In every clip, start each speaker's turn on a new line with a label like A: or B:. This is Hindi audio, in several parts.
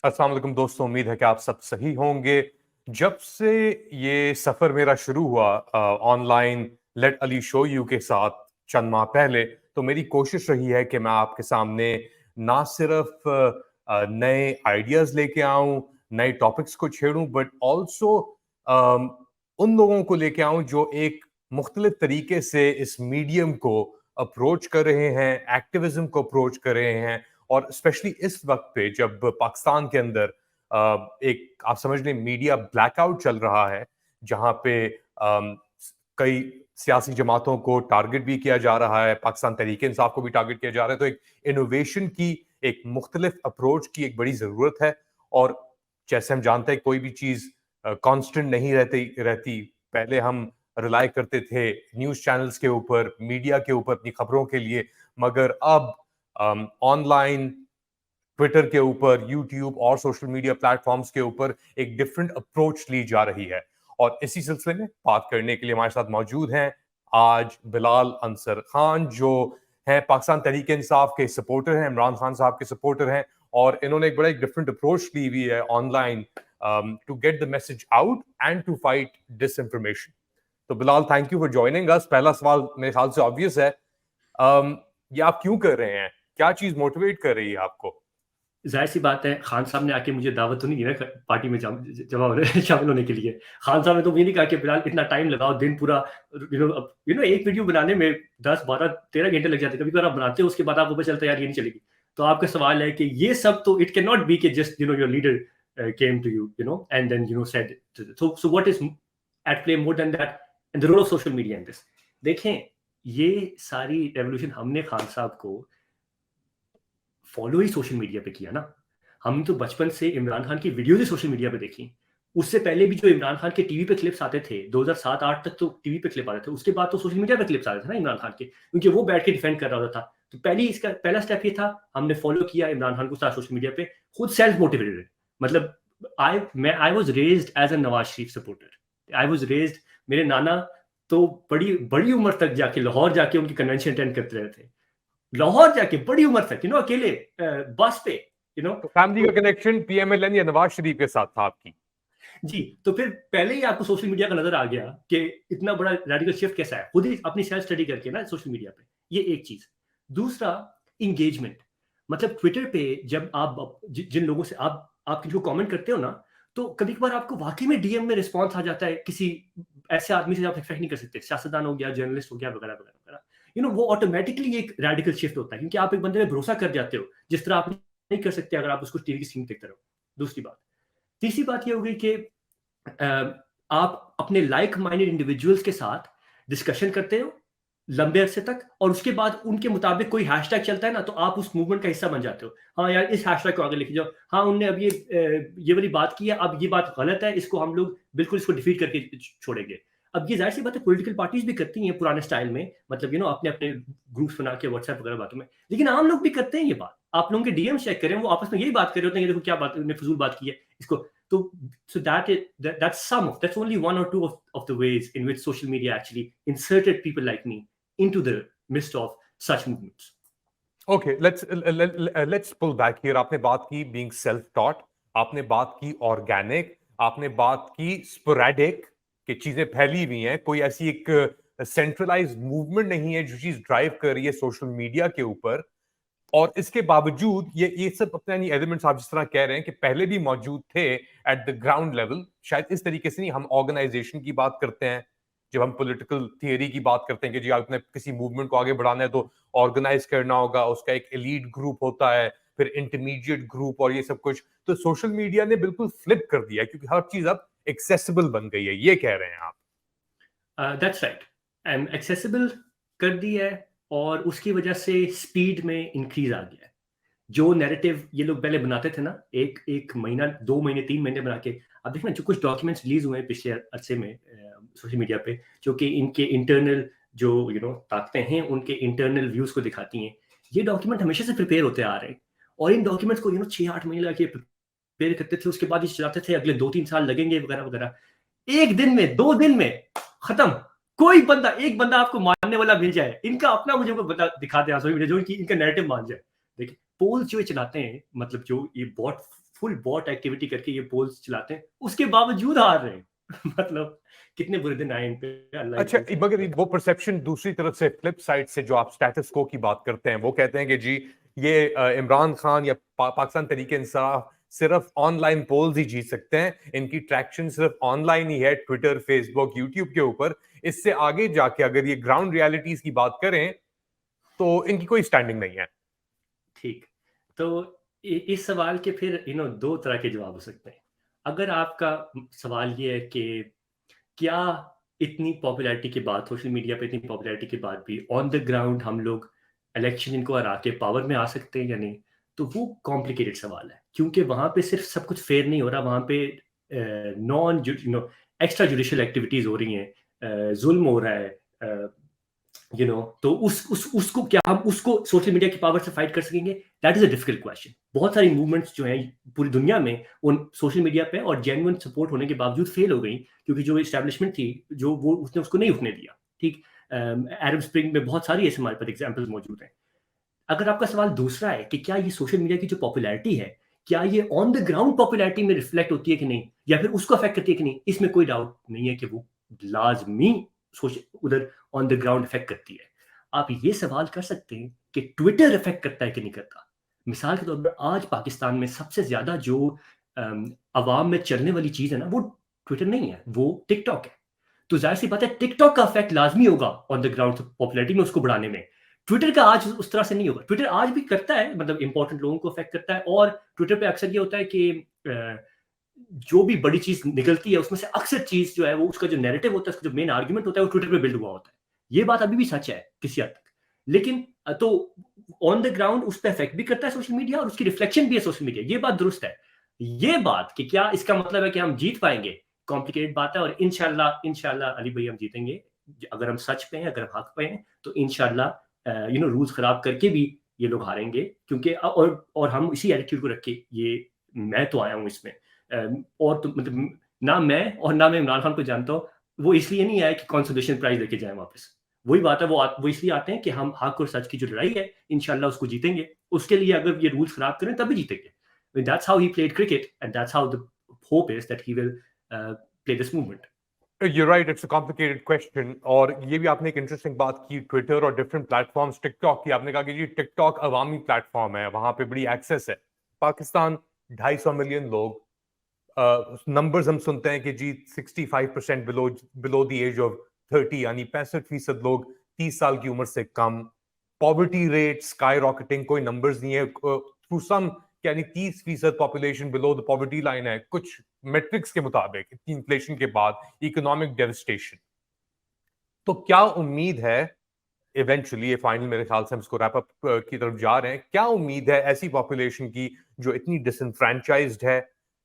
A: अस्सलाम वालेकुम दोस्तों, उम्मीद है कि आप सब सही होंगे। जब से ये सफ़र मेरा शुरू हुआ online let Ali show you के साथ चंद माह पहले, तो मेरी कोशिश रही है कि मैं आपके सामने ना सिर्फ नए आइडियाज़ लेके आऊँ, नए टॉपिक्स को छेड़ूँ, बट ऑल्सो उन लोगों को लेके आऊँ जो एक मुख्तलिफ तरीके से इस मीडियम को अप्रोच कर रहे हैं, एक्टिविज़्म को अप्रोच कर रहे हैं और स्पेशली इस वक्त पे जब पाकिस्तान के अंदर एक आप समझ लें मीडिया ब्लैकआउट चल रहा है, जहां पे कई सियासी जमातों को टारगेट भी किया जा रहा है, पाकिस्तान तहरीक इंसाफ को भी टारगेट किया जा रहा है, तो एक इनोवेशन की, एक मुख्तलिफ अप्रोच की एक बड़ी जरूरत है। और जैसे हम जानते हैं कोई भी चीज कांस्टेंट नहीं रहती। पहले हम रिलाई करते थे न्यूज चैनल्स के ऊपर, मीडिया के ऊपर अपनी खबरों के लिए, मगर अब ऑनलाइन ट्विटर के ऊपर, यूट्यूब और सोशल मीडिया प्लेटफॉर्म्स के ऊपर एक डिफरेंट अप्रोच ली जा रही है। और इसी सिलसिले में बात करने के लिए हमारे साथ मौजूद हैं आज बिलाल अंसर खान, जो हैं पाकिस्तान तहरीक इंसाफ के सपोर्टर हैं, इमरान खान साहब के सपोर्टर हैं, और इन्होंने एक बड़ा एक डिफरेंट अप्रोच ली हुई है online to get the message out and to fight disinformation. तो Bilal, thank you for joining us. पहला सवाल मेरे ख्याल से ऑब्वियस है, ये आप क्यों कर रहे हैं? क्या चीज मोटिवेट कर रही है आपको?
B: जाहिर सी बात है, खान साहब ने आके मुझे दावत तो नहीं दी ना पार्टी में जमा होने शामिल होने के लिए। खान साहब ने तो मुझे नहीं कहा कि बिलाल इतना टाइम लगाओ, दिन पूरा एक वीडियो बनाने में 10 12 13 घंटे लग जाते, कभी कभी आप बनाते हो उसके बाद आपको पता चलता है यार ये नहीं चलेगी। तो आपका सवाल है कि ये सब तो इट कैन नॉट बी कि just your leader came to you and then said so what is at play more than that and the role of social media in this. देखें, ये सारी रेवोल्यूशन हमने खान साहब को फॉलो ही सोशल मीडिया पे किया ना। हम तो बचपन से इमरान खान की वीडियोज ही सोशल मीडिया पे देखी। उससे पहले भी जो इमरान खान के टीवी पे क्लिप्स आते थे 2007-8 तक तो टीवी पे क्लिप आते थे, उसके बाद तो सोशल मीडिया पे क्लिप्स आते थे ना इमरान खान के, क्योंकि वो बैठ के डिफेंड कर रहा होता था। तो इसका पहला स्टेप ये था, हमने फॉलो किया इमरान खान को सारा सोशल मीडिया पे, खुद सेल्फ मोटिवेटेड। मतलब I was raised as a Nawaz Sharif supporter. I was raised, मेरे नाना तो बड़ी बड़ी उम्र तक जाके लाहौर जाके उनकी कन्वेंशन अटेंड करते रहे थे, लाहौर जाके बड़ी उम्र तक अकेले बस पे
A: तो फैमिली का कनेक्शन पीएमएलएन या नवाज शरीफ के साथ था आपकी?
B: जी। तो फिर पहले ही आपको सोशल मीडिया का नजर आ गया कि इतना बड़ा रेडिकल शिफ्ट कैसा है, खुद ही अपनी सेल्फ स्टडी करके ना सोशल मीडिया पे। ये एक चीज। दूसरा, इंगेजमेंट। मतलब ट्विटर पे जब आप जिन लोगों से आप जो कमेंट करते हो ना, तो कभी कभार आपको वाकई में डीएम में रिस्पॉन्स आ जाता है किसी ऐसे आदमी से आप एक्सपेक्ट नहीं कर सकते, सियासतदान हो गया, जर्नलिस्ट हो गया, वगैरह वगैरह वगैरह। वो ऑटोमेटिकली एक रेडिकल शिफ्ट होता है, क्योंकि आप एक बंदे में भरोसा कर जाते हो जिस तरह आप नहीं कर सकते अगर आप उसको टीवी की स्क्रीन देखते रहो। दूसरी बात। तीसरी बात ये हो गई कि आप अपने लाइक माइंडेड इंडिविजुअल्स के साथ डिस्कशन करते हो लंबे अरसे तक, और उसके बाद उनके मुताबिक कोई हैशटैग चलता है ना, तो आप उस मूवमेंट का हिस्सा बन जाते हो। हाँ यार, इस हैशटैग को आगे लेके जाओ, हाँ उनने अब ये वाली बात की है, अब ये बात गलत है, इसको हम लोग बिल्कुल इसको डिफीट करके छोड़ेंगे। अब ये जाहिर सी बात है, पॉलिटिकल पार्टीज भी करती हैं पुराने स्टाइल में, मतलब अपने अपने ग्रुप्स बना के व्हाट्सएप वगैरह बातों में, लेकिन आम लोग भी करते हैं ये बात। आप लोगों के डीएम चेक करें, वो आपस में यही बात कर रहे होते हैं, ये देखो क्या बात, उन्होंने फजूल बात की है इसको। तो so that's only one or two of the ways in which social media actually inserted people like me into the midst of such movements.
A: Okay, let's pull back here. आपने बात की being self-taught, आपने बात की organic, आपने बात की sporadic, कि चीजें फैली हुई हैं, कोई ऐसी एक सेंट्रलाइज्ड मूवमेंट नहीं है जो चीज ड्राइव कर रही है सोशल मीडिया के ऊपर। और इसके बावजूद ये सब अपने एलिमेंट्स आप जिस तरह कह रहे हैं कि पहले भी मौजूद थे एट द ग्राउंड लेवल, शायद इस तरीके से नहीं। हम ऑर्गेनाइजेशन की बात करते हैं, जब हम पॉलिटिकल थियरी की बात करते हैं कि जी आपने किसी मूवमेंट को आगे बढ़ाना है तो ऑर्गेनाइज करना होगा, उसका एक एलीट ग्रुप होता है, फिर इंटरमीडिएट ग्रुप और ये सब कुछ। तो सोशल मीडिया ने बिल्कुल फ्लिप कर दिया क्योंकि हर चीज अब एक्सेसिबल बन गई है, ये कह रहे हैं आप?
B: दैट्स राइट, एंड एक्सेसिबल कर दी है, और उसकी वजह से स्पीड में इंक्रीज आ गया है। जो नैरेटिव ये लोग पहले बनाते थे ना, एक महीना 2 महीने 3 महीने बना के, अब देखना जो कुछ डॉक्यूमेंट्स रिलीज हुए हैं पिछले अरसे में सोशल मीडिया पे, जो कि इनके इंटरनल जो ताकतें हैं उनके इंटरनल व्यूज को दिखाती हैं। ये डॉक्यूमेंट हमेशा से प्रिपेयर होते आ रहे हैं, और इन डॉक्यूमेंट्स को 6-8 महीने लगे प्रिपेयर करते थे, उसके बाद ये चलाते थे, अगले 2-3 साल लगेंगे वगैरह वगैरह। एक दिन में 2 दिन में खत्म। कोई बंदा, एक बंदा आपको मानने वाला मिल जाए, इनका अपना मुझे बंदा दिखा दे सोशल मीडिया जो इनका नैरेटिव मान जाए। देखिए, पोल जो चलाते हैं, मतलब जो ये बॉट फुल बॉट एक्टिविटी करके ये पोल्स चलाते हैं, उसके बावजूद हार रहे हैं। मतलब कितने बुरे दिन आए इन पे, अल्लाह
A: अच्छा,
B: इनको।
A: मगर वो परसेप्शन दूसरी तरफ से, फ्लिप साइड से, जो आप स्टेटस को की बात करते हैं, वो कहते हैं कि जी ये इमरान खान या पाकिस्तान तरीके इंसाफ सिर्फ ऑनलाइन पोल्स ही जीत सकते हैं, इनकी ट्रैक्शन सिर्फ ऑनलाइन ही है, ट्विटर, फेसबुक, यूट्यूब के ऊपर। इससे आगे जाके अगर ये ग्राउंड रियलिटीज की बात करें तो इनकी कोई स्टैंडिंग नहीं है।
B: ठीक, तो इस सवाल के फिर दो तरह के जवाब हो सकते हैं। अगर आपका सवाल ये है कि क्या इतनी पॉपुलैरिटी के बाद, सोशल मीडिया पे इतनी पॉपुलैरिटी के बाद भी ऑन द ग्राउंड हम लोग इलेक्शन इनको हरा के पावर में आ सकते हैं या नहीं, तो वो कॉम्प्लिकेटेड सवाल है, क्योंकि वहाँ पे सिर्फ सब कुछ फेयर नहीं हो रहा, वहाँ पे नॉन एक्स्ट्रा जुडिशियल एक्टिविटीज हो रही हैं, जुल्म हो रहा है, तो उसको क्या हम उसको सोशल मीडिया की पावर से फाइट कर सकेंगे? That is a difficult question. बहुत सारी मूवमेंट्स जो हैं पूरी दुनिया में उन सोशल मीडिया पे और जेन्युइन सपोर्ट होने के बावजूद फेल हो गई, क्योंकि जो एस्टेब्लिशमेंट थी जो वो उसने उसको नहीं उठने दिया। ठीक, अरब स्प्रिंग में बहुत सारी ऐसे हमारे पास एग्जाम्पल्स मौजूद हैं। अगर आपका सवाल दूसरा है कि क्या ये सोशल मीडिया की जो पॉपुलैरिटी है, क्या ये ऑन द ग्राउंड पॉपुलैरिटी में रिफ्लेक्ट होती है कि नहीं, या फिर उसको अफेक्ट करती है कि नहीं, इसमें कोई डाउट नहीं है कि वो लाजमी उधर ऑन द ग्राउंड इफेक्ट करती है। आप ये सवाल कर सकते हैं कि ट्विटर इफेक्ट करता है कि नहीं करता। मिसाल के तौर पर आज पाकिस्तान में सबसे ज्यादा जो अवाम में चलने वाली चीज है ना, वो ट्विटर नहीं है, वो टिकटॉक है। तो जाहिर सी बात है टिकटॉक का इफेक्ट लाजमी होगा ऑन द ग्राउंड पॉपुलैरिटी में उसको बढ़ाने में। ट्विटर का आज उस तरह से नहीं होगा। ट्विटर आज भी करता है, मतलब इंपॉर्टेंट लोगों को अफेक्ट करता है, और ट्विटर पे अक्सर ये होता है कि जो भी बड़ी चीज निकलती है उसमें से अक्सर चीज जो है वो उसका जो नैरेटिव होता है, उसका जो मेन आर्ग्यूमेंट होता है, वो ट्विटर पे बिल्ड हुआ होता है। ये बात अभी भी सच है किसी हद तक, लेकिन तो ऑन द ग्राउंड उस पर इफेक्ट भी करता है सोशल मीडिया, और उसकी रिफ्लेक्शन भी है सोशल मीडिया, ये बात दुरुस्त है। ये बात कि क्या इसका मतलब है कि हम जीत पाएंगे, कॉम्प्लिकेटेड बात है, और इंशाल्लाह इंशाल्लाह अली भाई हम जीतेंगे। अगर हम सच पे हैं, अगर हम हक पे हैं, तो इंशाल्लाह रूल्स खराब करके भी ये लोग हारेंगे, क्योंकि और हम इसी एटीट्यूड को रख के ये मैं तो आया हूँ इसमें। और तो मतलब ना मैं और ना मैं इमरान खान को जानता हूँ, वो इसलिए नहीं आया कि कंसोलेशन प्राइज लेके जाए वापस। वही बात है, वो इसलिए आते हैं कि हम हक और सच की जो लड़ाई है इंशाल्लाह उसको जीतेंगे। उसके लिए अगर ये रूल्स खराब करें तभी जीतेंगे। That's how he played cricket, and that's how the hope is that he will play this movement.
A: You're right, it's a complicated question। और ये भी आपने एक इंटरेस्टिंग बात की, ट्विटर और डिफरेंट प्लेटफॉर्म्स, टिकटॉक की। आपने कहा कि जी टिकटॉक अवामी प्लेटफॉर्म है, वहां पे बड़ी एक्सेस है। पाकिस्तान 250 मिलियन लोग, नंबर्स हम सुनते हैं कि जी 65% below below the age of 30, यानी 65% लोग 30 साल की उम्र से कम। पॉवर्टी रेट स्काई रॉकेटिंग, कोई नंबर्स नहीं है थ्रू सम, यानी 30% population below the poverty line है कुछ मेट्रिक्स के मुताबिक, इतनी इन्फ्लेशन के बाद, इकोनॉमिक डेविस्टेशन। तो क्या उम्मीद है, इवेंचुअली ये फाइनल मेरे ख्याल से हम इसको रैप अप की तरफ जा रहे हैं, क्या उम्मीद है ऐसी पॉपुलेशन की जो इतनी डिसइनफ्रेंचाइज्ड है,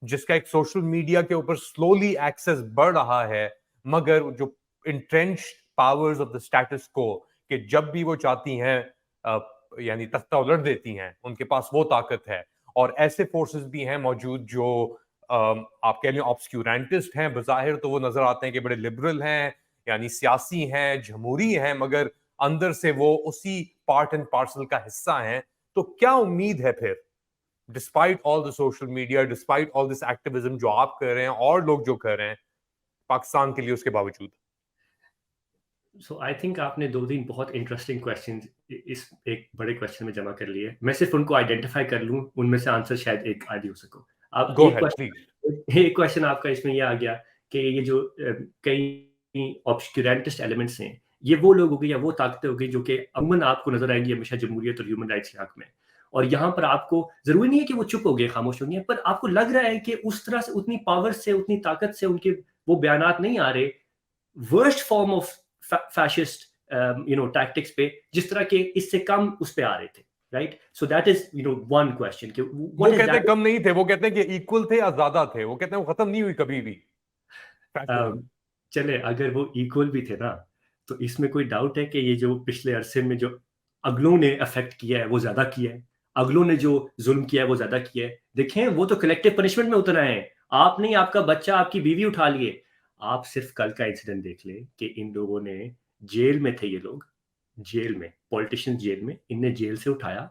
A: जिसका एक सोशल मीडिया के ऊपर स्लोली एक्सेस बढ़ रहा है, मगर जो entrenched powers of the status को, कि जब भी वो चाहती हैं यानी तख्ता उलट देती हैं, उनके पास वो ताकत है। और ऐसे फोर्सेस भी हैं मौजूद जो आप कह लें ऑब्सक्यूरेंटिस्ट हैं, बज़ाहिर तो वो नजर आते हैं कि बड़े लिबरल हैं, यानी सियासी हैं, जमहूरी हैं, मगर अंदर से वो उसी पार्ट एंड पार्सल का हिस्सा हैं। तो क्या उम्मीद है फिर, despite all the social media, despite all this activism जो आप कर रहे हैं और लोग जो कर रहे हैं पाकिस्तान के लिए, उसके बावजूद?
B: सो आई थिंक आपने दो तीन बहुत इंटरेस्टिंग क्वेश्चन इस एक बड़े क्वेश्चन में जमा कर लिए। मैं सिर्फ उनको आइडेंटिफाई कर लूं, उनमें से आंसर शायद एक आदि हो सको। अब
A: गो अहेड प्लीज।
B: एक क्वेश्चन आपका इसमें ये आ गया कि ये जो कई ऑब्सक्यूरेंटिस्ट एलिमेंट्स हैं, ये वो लोग हो गए या वो ताकतें हो गई जो कि अमूमन आपको नजर आएंगी हमेशा जमहूरियत और ह्यूमन राइट्स के हक में। और यहाँ पर आपको जरूरी नहीं है कि वो चुप हो गए, खामोश हो गए, पर आपको लग रहा है कि उस तरह से उतनी पावर से, उतनी ताकत से उनके वो बयानात नहीं आ रहे worst form of fascist tactics पे, जिस तरह के इससे कम उस पे आ रहे थे। Right, so that is one question कि
A: वो
B: व्हाट इज
A: कहते हैं
B: दैट।
A: कम नहीं थे, वो कहते हैं कि इक्वल थे या ज्यादा थे, वो कहते हैं वो खत्म नहीं हुई कभी भी फैक्चुअली।
B: चले अगर वो इक्वल भी थे ना, तो इसमें कोई डाउट है कि ये जो पिछले अरसे में जो अगलों ने अफेक्ट किया है वो ज्यादा किया है, अगलों ने जो जुल्म किया है वो ज्यादा किया है। देखें वो तो कलेक्टिव पनिशमेंट में उतर आए हैं। आप नहीं, आपका बच्चा, आपकी बीवी उठा लिए। आप सिर्फ कल का इंसिडेंट देख ले कि इन लोगों ने, जेल में थे ये लोग, जेल में, पॉलिटिशियन जेल में, इनने जेल से उठाया,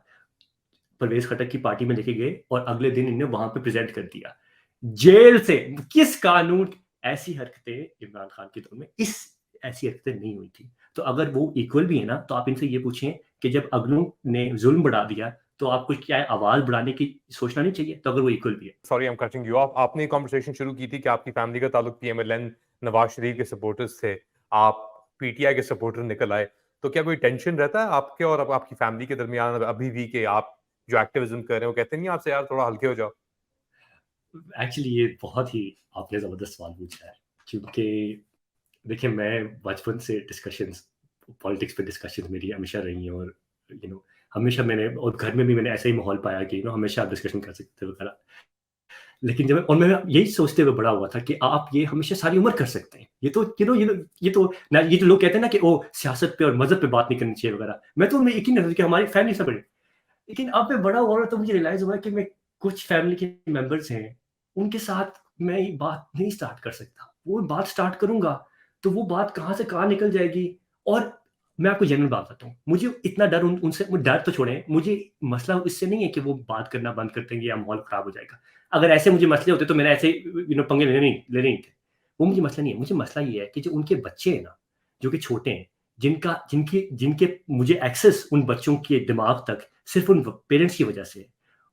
B: परवेज खटक की पार्टी में लेके गए और अगले दिन इन्हें वहां पे प्रेजेंट कर दिया जेल से। किस कानून? ऐसी हरकतें इमरान खान के दौर में ऐसी हरकतें नहीं हुई थी। तो अगर वो इक्वल भी है ना, तो आप इनसे ये पूछें कि जब अगनू ने जुल्म बढ़ा दिया तो आपको क्या है, आवाज बढ़ाने की सोचना नहीं चाहिए? तो अगर वो इक्वल भी है।
A: Sorry I am cutting you of. आपने कॉन्वर्सेशन शुरू की थी कि आपकी फैमिली का ताल्लुक पीएमएलएन नवाज शरीफ के सपोर्टर्स थे, आप पीटीआई के सपोर्टर निकल आए, तो क्या कोई टेंशन रहता है आपके और आपकी फैमिली के दरमियान अभी भी कि आप जो एक्टिविज्म कर रहे हो, कहते नहीं आपसे यार थोड़ा हल्के हो जाओ?
B: एक्चुअली ये बहुत ही आपने जबरदस्त सवाल पूछा है, क्योंकि देखिए मैं बचपन से डिस्कशंस, पॉलिटिक्स पे डिस्कशंस मेरी हमेशा रही हैं, और हमेशा मैंने, और घर में भी मैंने ऐसा ही माहौल पाया कि हमेशा आप डिस्कशन कर सकते हो वगैरह। लेकिन जब और मैं यही सोचते हुए बड़ा हुआ था कि आप ये हमेशा सारी उम्र कर सकते हैं। ये तो ये तो ना, ये जो लोग कहते हैं ना कि ओ सियासत पे और मज़हब पे बात नहीं करनी चाहिए वगैरह, मैं तो उनमें यकीन रखता हूँ कि हमारी फैमिली से बड़ी। लेकिन अब मैं बड़ा हुआ तो मुझे रियलाइज़ हुआ कि मैं कुछ फैमिली के मेंबर्स हैं, उनके साथ मैं ये बात नहीं स्टार्ट कर सकता। वो बात स्टार्ट करूँगा, तो वो बात कहाँ से कहाँ निकल जाएगी। और मैं आपको जेन्युइन बात बताता हूँ, मुझे इतना डर उनसे, वो डर तो छोड़ें, मुझे मसला इससे नहीं है कि वो बात करना बंद कर देंगे या माहौल खराब हो जाएगा। अगर ऐसे मुझे मसले होते तो मैंने ऐसे पंगे लेने नहीं थे। वो मुझे मसला नहीं है, मुझे मसला ये है कि जो उनके बच्चे हैं ना, जो कि छोटे हैं, जिनके जिनके मुझे एक्सेस उन बच्चों के दिमाग तक सिर्फ़ उन पेरेंट्स की वजह से है।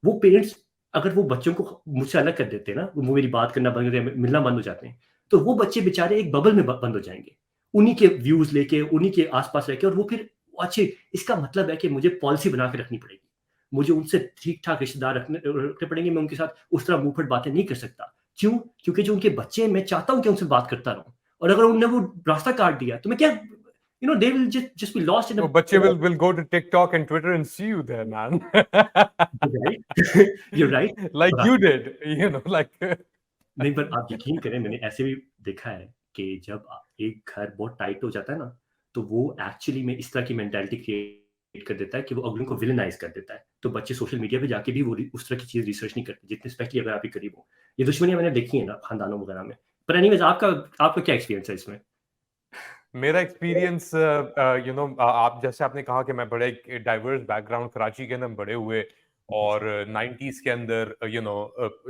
B: वो पेरेंट्स अगर वो बच्चों को मुझसे अलग कर देते हैं ना, वो मेरी बात करना बंद कर दें, मिलना बंद हो जाते हैं, तो वो बच्चे बेचारे एक बबल में बंद हो जाएँगे। उन्हीं के व्यूज़ लेके, उन्हीं के आस-पास रह के, और वो फिर अच्छे, इसका मतलब है कि मुझे पॉलिसी बना के रखनी पड़ेगी। मुझे उनसे ठीक-ठाक रिश्तेदार रखने पड़ेंगे, मैं उनके साथ उस तरह मुँह फट बातें नहीं कर सकता। क्यों? क्योंकि जो उनके बच्चे हैं, मैं चाहता हूँ कि उनसे बात करता रहूँ, और अगर उन्होंने वो रास्ता काट दिया, तो मैं क्या, they will just be lost in
A: वो
B: a
A: बच्चे will go to TikTok and Twitter and see you there, man.
B: right? You're right.
A: Like
B: और
A: you did, you know, like
B: नहीं, पर आप यकीन करें, मैंने ऐसे भी देखा है कि जब एक घर बहुत टाइट हो जाता है ना, तो वो एक्चुअली में इस तरह की मेंटालिटी क्रिएट कर देता है कि वो अगले को विलेनाइज कर देता है। तो बच्चे सोशल मीडिया पे जाके भी वो उस तरह की चीज़ रिसर्च नहीं करते, जितने स्पेशली अगर आपके करीब हो। ये दुश्मनियाँ मैंने देखी है ना खानदानों वगैरह में। पर एनीवेज़, आपका क्या एक्सपीरियंस है इसमें?
A: मेरा एक्सपीरियंस आप जैसे आपने कहा कि मैं बड़े एक डाइवर्स बैकग्राउंड कराची के अंदर बड़े हुए और 90s के अंदर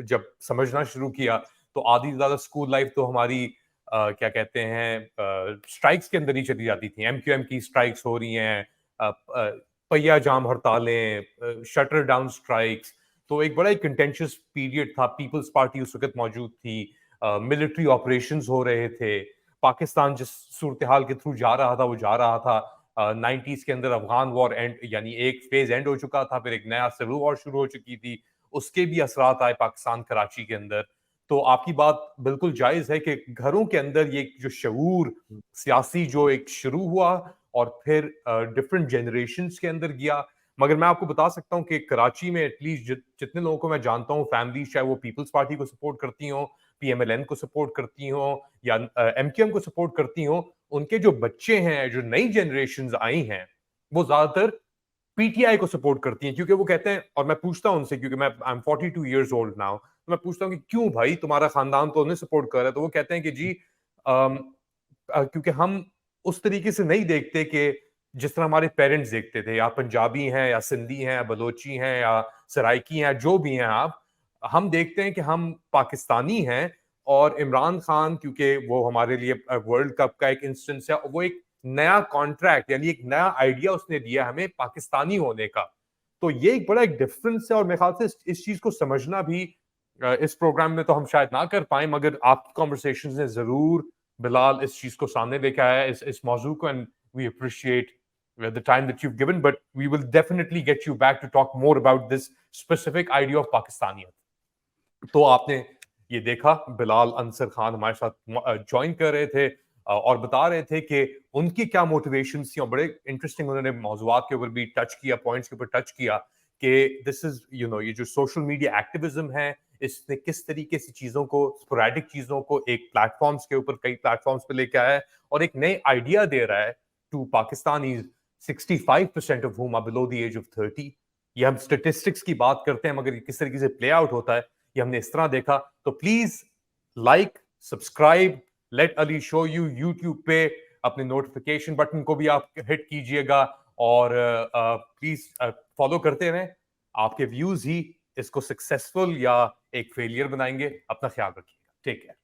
A: जब समझना शुरू किया तो आधी से ज्यादा स्कूल लाइफ तो हमारी क्या कहते हैं स्ट्राइक्स के अंदर ही चली जाती थी। एमक्यूएम की स्ट्राइक्स हो रही हैं, पहिया जाम हड़तालें, शटर डाउन स्ट्राइक्स। तो एक बड़ा कंटेंशियस पीरियड था। पीपल्स पार्टी उस वक्त मौजूद थी, मिलिट्री ऑपरेशंस हो रहे थे, पाकिस्तान जिस सूरत हाल के थ्रू जा रहा था वो जा रहा था। 90s के अंदर अफगान वॉर एंड यानी एक फेज एंड हो चुका था, फिर एक नया सिविल वॉर शुरू हो चुकी थी, उसके भी असरात आए पाकिस्तान कराची के अंदर। तो आपकी बात बिल्कुल जायज है कि घरों के अंदर ये जो शऊर सियासी जो एक शुरू हुआ और फिर डिफरेंट जनरेशन के अंदर गया। मगर मैं आपको बता सकता हूँ कि कराची में एटलीस्ट जितने लोगों को मैं जानता हूँ, फैमिली चाहे वो पीपल्स पार्टी को सपोर्ट करती हो, पीएमएलएन को सपोर्ट करती हो या एमक्यूएम को सपोर्ट करती हो, उनके जो बच्चे हैं, जो नई जनरेशन आई हैं, वो ज्यादातर पीटीआई को सपोर्ट करती हैं, क्योंकि वो कहते हैं, और मैं पूछता हूं उनसे, क्योंकि मैं I am 42 years old now, तो मैं पूछता हूं कि क्यों भाई तुम्हारा खानदान तो उन्हें सपोर्ट कर रहा है, तो वो कहते हैं कि जी क्योंकि हम उस तरीके से नहीं देखते कि जिस तरह हमारे पेरेंट्स देखते थे, या पंजाबी हैं या सिंधी हैं या बलोची हैं या सराइकी हैं, जो भी हैं आप, हम देखते हैं कि हम पाकिस्तानी हैं। और इमरान खान क्योंकि वो हमारे लिए वर्ल्ड कप का एक इंस्टेंस है, वो एक नया कॉन्ट्रैक्ट यानी एक नया आइडिया उसने दिया हमें पाकिस्तानी होने का। तो ये एक बड़ा एक डिफरेंस है, और मेरे ख्याल से इस चीज को समझना भी इस प्रोग्राम में तो हम शायद ना कर पाए, मगर आपकी कॉन्वर्सेशन ने जरूर बिलाल इस चीज को सामने लेके आया है, इस मौजू को, and we appreciate the time that you've given, but we will definitely get you back to talk more about this specific idea of Pakistaniyat. तो आपने ये देखा, बिलाल अंसर खान हमारे साथ ज्वाइन कर रहे थे और बता रहे थे कि उनकी क्या मोटिवेशन थी, और बड़े इंटरेस्टिंग उन्होंने मौजूद के ऊपर भी टच किया, पॉइंट्स के ऊपर टच किया कि दिस इज ये जो सोशल मीडिया एक्टिविज्म है, इसने किस तरीके से चीजों को, स्पोरेडिक चीजों को एक प्लेटफॉर्म्स के ऊपर, कई प्लेटफॉर्म्स पे लेके आया है और एक नए आइडिया दे रहा है to Pakistanis 65% of whom are below the age of 30. ये हम स्टेटिस्टिक्स की बात करते हैं, मगर ये किस तरीके से प्ले आउट होता है ये हमने इस तरह देखा। तो please like, subscribe, let Ali show you YouTube पे, अपने नोटिफिकेशन बटन को भी आप हिट कीजिएगा और प्लीज फॉलो करते रहें। आपके व्यूज ही इसको सक्सेसफुल या एक फेलियर बनाएंगे। अपना ख्याल रखिएगा। Take care.